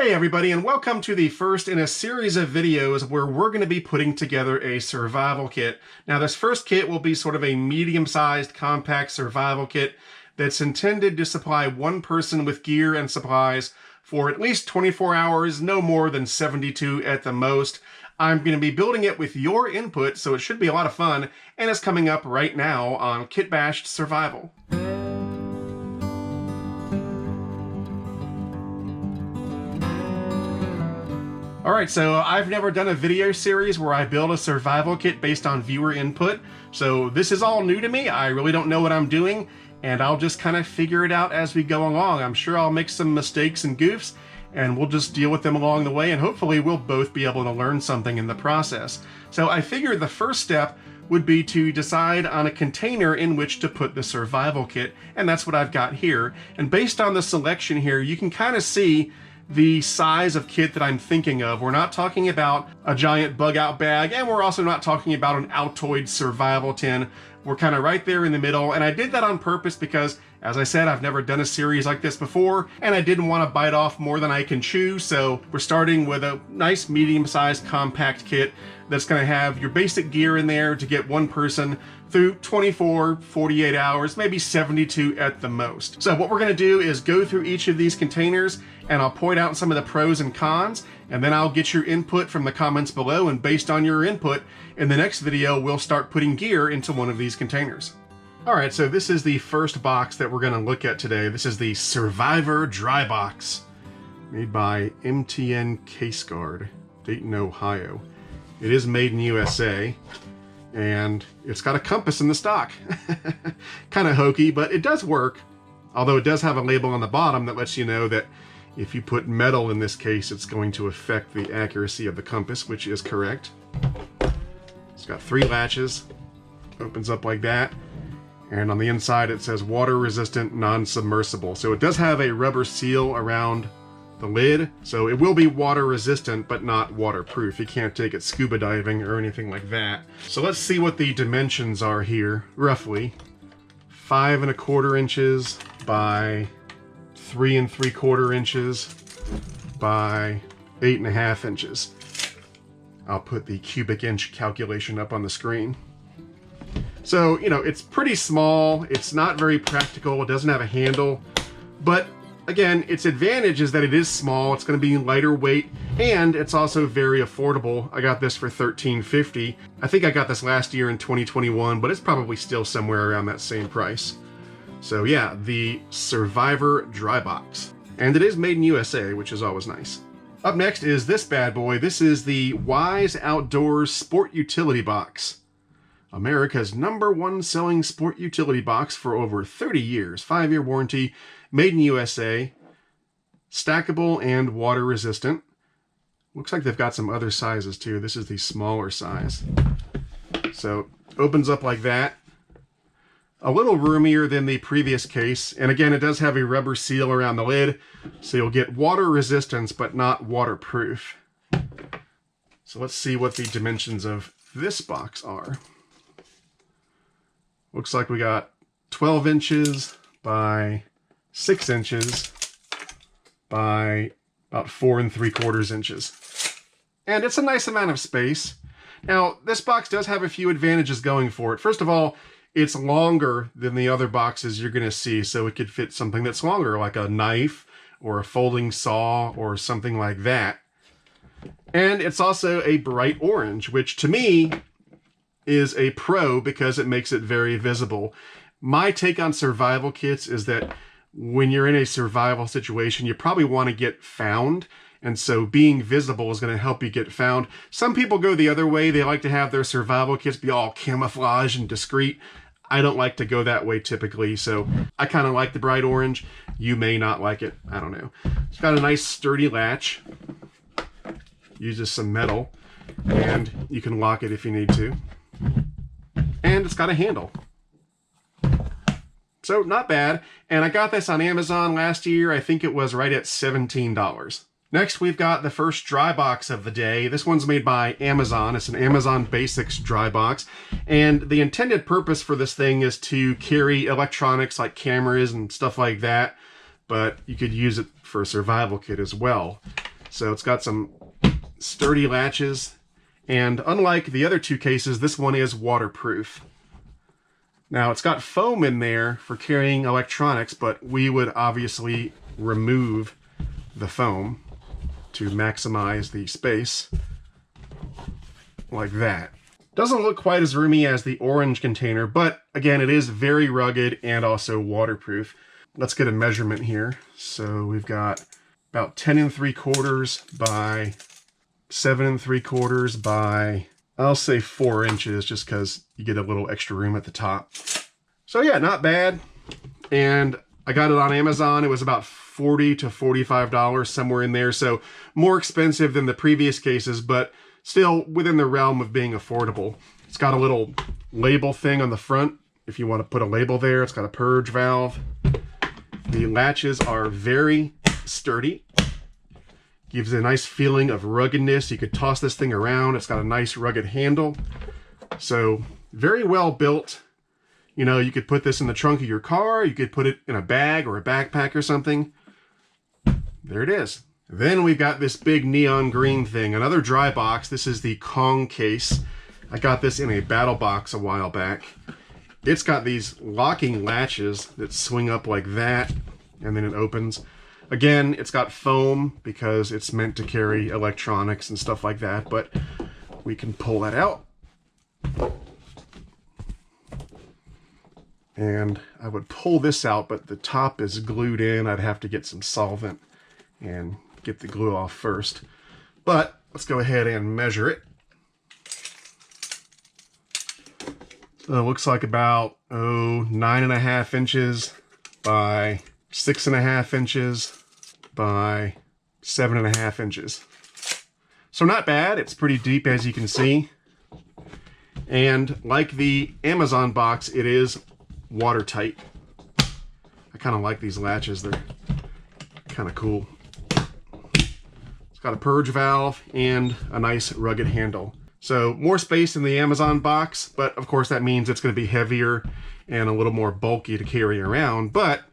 Hey everybody, and welcome to the first in a series of videos where we're going to be putting together a survival kit. Now this first kit will be sort of a medium-sized compact survival kit that's intended to supply one person with gear and supplies for at least 24 hours, no more than 72 at the most. I'm going to be building it with your input, so it should be a lot of fun, and it's coming up right now on Kit Bashed Survival. Alright, so I've never done a video series where I build a survival kit based on viewer input, so this is all new to me. I really don't know what I'm doing, and I'll just kind of figure it out as we go along. I'm sure I'll make some mistakes and goofs, and we'll just deal with them along the way, and hopefully we'll both be able to learn something in the process. So I figured the first step would be to decide on a container in which to put the survival kit, and that's what I've got here. And based on the selection here, you can kind of see the size of kit that I'm thinking of. We're not talking about a giant bug out bag, and we're also not talking about an Altoid survival tin. We're kind of right there in the middle, and I did that on purpose because, as I said, I've never done a series like this before, and I didn't want to bite off more than I can chew, so we're starting with a nice medium-sized compact kit that's going to have your basic gear in there to get one person through 24, 48 hours, maybe 72 at the most. So what we're going to do is go through each of these containers, and I'll point out some of the pros and cons, and then I'll get your input from the comments below, and based on your input, in the next video, we'll start putting gear into one of these containers. Alright, so this is the first box that we're going to look at today. This is the Survivor Dry Box, made by MTN Case Guard, Dayton, Ohio. It is made in USA, and it's got a compass in the stock. Kind of hokey, but it does work, although it does have a label on the bottom that lets you know that if you put metal in this case, it's going to affect the accuracy of the compass, which is correct. It's got 3 latches, opens up like that, and on the inside it says water resistant, non-submersible. So it does have a rubber seal around the lid, so it will be water resistant but not waterproof. You can't take it scuba diving or anything like that. So let's see what the dimensions are here, roughly. 5 1/4 inches by 3 3/4 inches by 8 1/2 inches. I'll put the cubic inch calculation up on the screen. So, you know, it's pretty small, it's not very practical, it doesn't have a handle, but again, its advantage is that it is small, it's going to be lighter weight, and it's also very affordable. I got this for $13.50. I think I got this last year in 2021, but it's probably still somewhere around that same price. So yeah, the Survivor Dry Box. And it is made in USA, which is always nice. Up next is this bad boy. This is the Wise Outdoors Sport Utility Box. America's #1 selling sport utility box for over 30 years. 5-year warranty, made in USA, stackable and water resistant. Looks like they've got some other sizes too. This is the smaller size. So opens up like that. A little roomier than the previous case. And again, it does have a rubber seal around the lid, so you'll get water resistance but not waterproof. So let's see what the dimensions of this box are. Looks like we got 12 inches by 6 inches by about 4 3/4 inches. And it's a nice amount of space. Now, this box does have a few advantages going for it. First of all, it's longer than the other boxes you're going to see, so it could fit something that's longer, like a knife or a folding saw or something like that. And it's also a bright orange, which to me is a pro because it makes it very visible. My take on survival kits is that when you're in a survival situation, you probably want to get found, and so being visible is going to help you get found. Some people go the other way. They like to have their survival kits be all camouflage and discreet. I don't like to go that way typically, so I kind of like the bright orange. You may not like it. I don't know. It's got a nice sturdy latch. Uses some metal, and you can lock it if you need to. And it's got a handle. So not bad. And I got this on Amazon last year. I think it was right at $17. Next, we've got the first dry box of the day. This one's made by Amazon. It's an Amazon Basics dry box. And the intended purpose for this thing is to carry electronics like cameras and stuff like that. But you could use it for a survival kit as well. So it's got some sturdy latches, and unlike the other two cases, this one is waterproof. Now it's got foam in there for carrying electronics, but we would obviously remove the foam to maximize the space, like that. Doesn't look quite as roomy as the orange container, but again, it is very rugged and also waterproof. Let's get a measurement here. So we've got about 10 3/4 by 7 3/4 by, I'll say 4 inches, just because you get a little extra room at the top. So yeah, not bad. And I got it on Amazon. It was about $40 to $45, somewhere in there. So more expensive than the previous cases, but still within the realm of being affordable. It's got a little label thing on the front if you want to put a label there. It's got a purge valve. The latches are very sturdy. Gives it a nice feeling of ruggedness. You could toss this thing around. It's got a nice rugged handle. So very well built. You know, you could put this in the trunk of your car. You could put it in a bag or a backpack or something. There it is. Then we've got this big neon green thing, another dry box. This is the Kong case. I got this in a battle box a while back. It's got these locking latches that swing up like that, and then it opens. Again, it's got foam because it's meant to carry electronics and stuff like that, but we can pull that out. And I would pull this out, but the top is glued in. I'd have to get some solvent and get the glue off first. But let's go ahead and measure it. So it looks like about 9.5 inches by 6.5 inches by 7.5 inches. So not bad. It's pretty deep, as you can see. And like the Amazon box, it is watertight. I kind of like these latches. They're kind of cool. It's got a purge valve and a nice rugged handle. So more space in the Amazon box, but of course that means it's going to be heavier and a little more bulky to carry around, but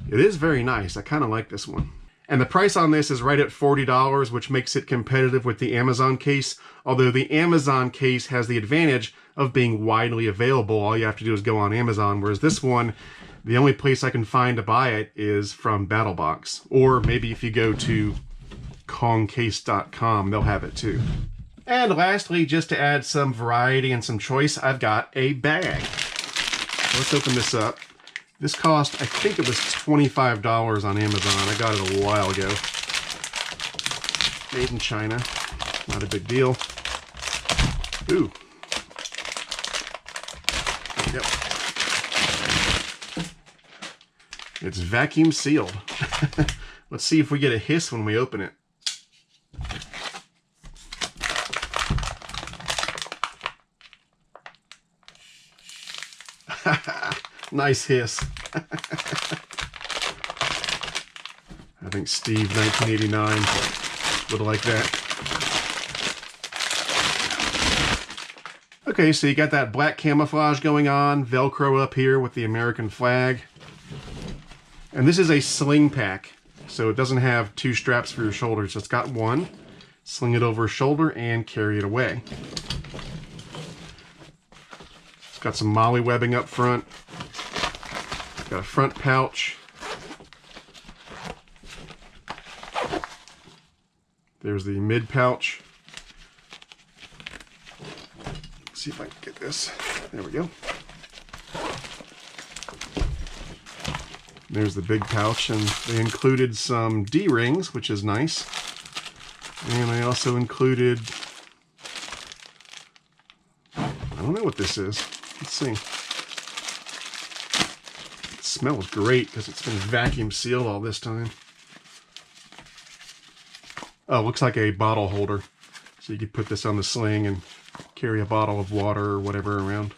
it is very nice. I kind of like this one. And the price on this is right at $40, which makes it competitive with the Amazon case, although the Amazon case has the advantage of being widely available. All you have to do is go on Amazon, whereas this one, the only place I can find to buy it is from BattleBox. Or maybe if you go to kongcase.com, they'll have it too. And lastly, just to add some variety and some choice, I've got a bag. Let's open this up. This cost, I think it was $25 on Amazon. I got it a while ago. Made in China. Not a big deal. Ooh. Yep. It's vacuum sealed. Let's see if we get a hiss when we open it. Nice hiss. I think Steve 1989 would like that. Okay, so you got that black camouflage going on, Velcro up here with the American flag. And this is a sling pack, so it doesn't have two straps for your shoulders. It's got one. Sling it over a shoulder and carry it away. It's got some molly webbing up front. Got a front pouch. There's the mid pouch. Let's see if I can get this. There we go. There's the big pouch, and they included some D-rings, which is nice. And they also included, I don't know what this is. Let's see. It smells great because it's been vacuum sealed all this time. Oh, it looks like a bottle holder. So you could put this on the sling and carry a bottle of water or whatever around.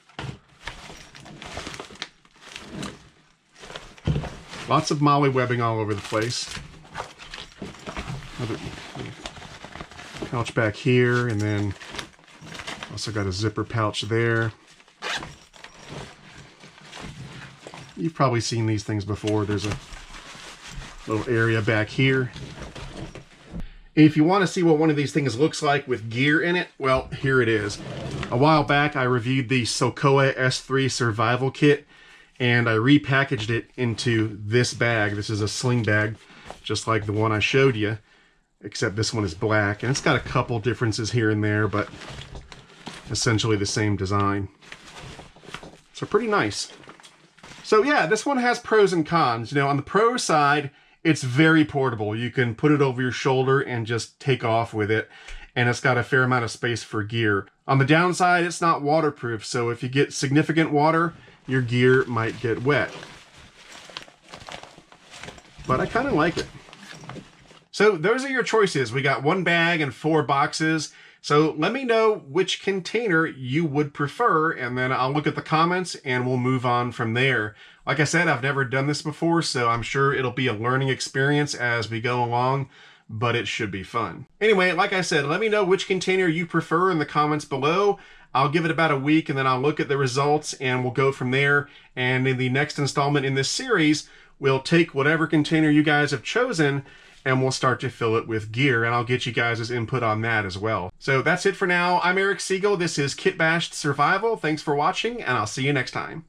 Lots of molly webbing all over the place. Another pouch back here, and then also got a zipper pouch there. You've probably seen these things before. There's a little area back here. If you want to see what one of these things looks like with gear in it, well, here it is. A while back, I reviewed the Sokoa S3 Survival Kit, and I repackaged it into this bag. This is a sling bag, just like the one I showed you, except this one is black. And it's got a couple differences here and there, but essentially the same design. So pretty nice. So yeah, this one has pros and cons. You know, on the pro side, it's very portable. You can put it over your shoulder and just take off with it. And it's got a fair amount of space for gear. On the downside, it's not waterproof. So if you get significant water, your gear might get wet. But I kind of like it. So those are your choices. We got 1 bag and 4 boxes. So let me know which container you would prefer, and then I'll look at the comments and we'll move on from there. Like I said, I've never done this before, so I'm sure it'll be a learning experience as we go along, but it should be fun. Anyway, like I said, let me know which container you prefer in the comments below. I'll give it about a week and then I'll look at the results and we'll go from there. And in the next installment in this series, we'll take whatever container you guys have chosen and we'll start to fill it with gear, and I'll get you guys' input on that as well. So that's it for now. I'm Eric Siegel. This is Kit Bashed Survival. Thanks for watching, and I'll see you next time.